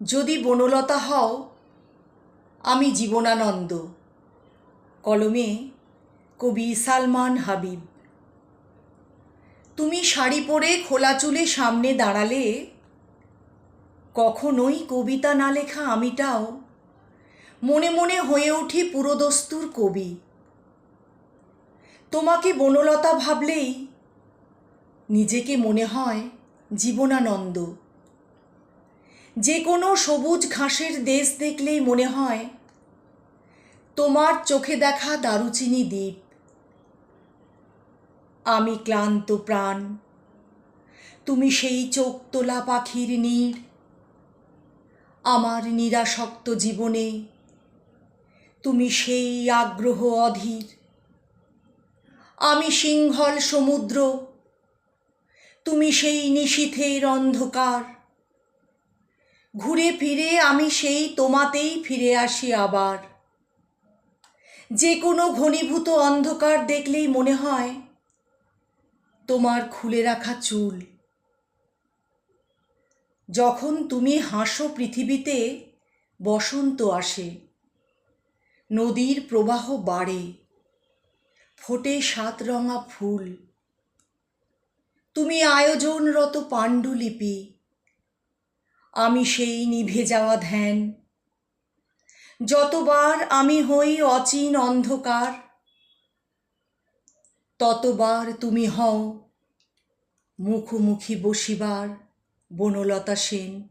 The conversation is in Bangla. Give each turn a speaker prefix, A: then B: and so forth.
A: যদি বনলতা হও আমি জীবনানন্দ। কলমে কবি সালমান হাবিব। তুমি শাড়ি পরে খোলা চুলে সামনে দাঁড়ালে কখনোই কবিতা না লেখা আমিটাও মনে মনে হয়ে উঠি পুরোদস্তুর কবি। তোমাকে বনলতা ভাবলেই নিজেকে মনে হয় জীবনানন্দ। যে কোনো সবুজ ঘাসের দেশ দেখলেই মনে হয় তোমার চোখে দেখা দারুচিনি দ্বীপ। আমি ক্লান্ত প্রাণ, তুমি সেই চোখ তোলা পাখির নীড়। আমার নিরাসক্ত জীবনে তুমি সেই আগ্রহ অধীর। আমি সিংহল সমুদ্র, তুমি সেই নিশীথের অন্ধকার। ঘুরে ফিরে আমি সেই তোমাতেই ফিরে আসি আবার। যে কোনো ঘনীভূত অন্ধকার দেখলেই মনে হয় তোমার খুলে রাখা চুল। যখন তুমি হাসো পৃথিবীতে বসন্ত আসে, নদীর প্রবাহ বাড়ে, ফোটে সাতরঙা ফুল। তুমি আয়োজনরত পাণ্ডুলিপি, আমি সেই নিভে যাওয়া ধ্যান। যতবার আমি হই অচিন অন্ধকার, ততবার তুমি হও মুখোমুখি বসিবার বনলতা সেন।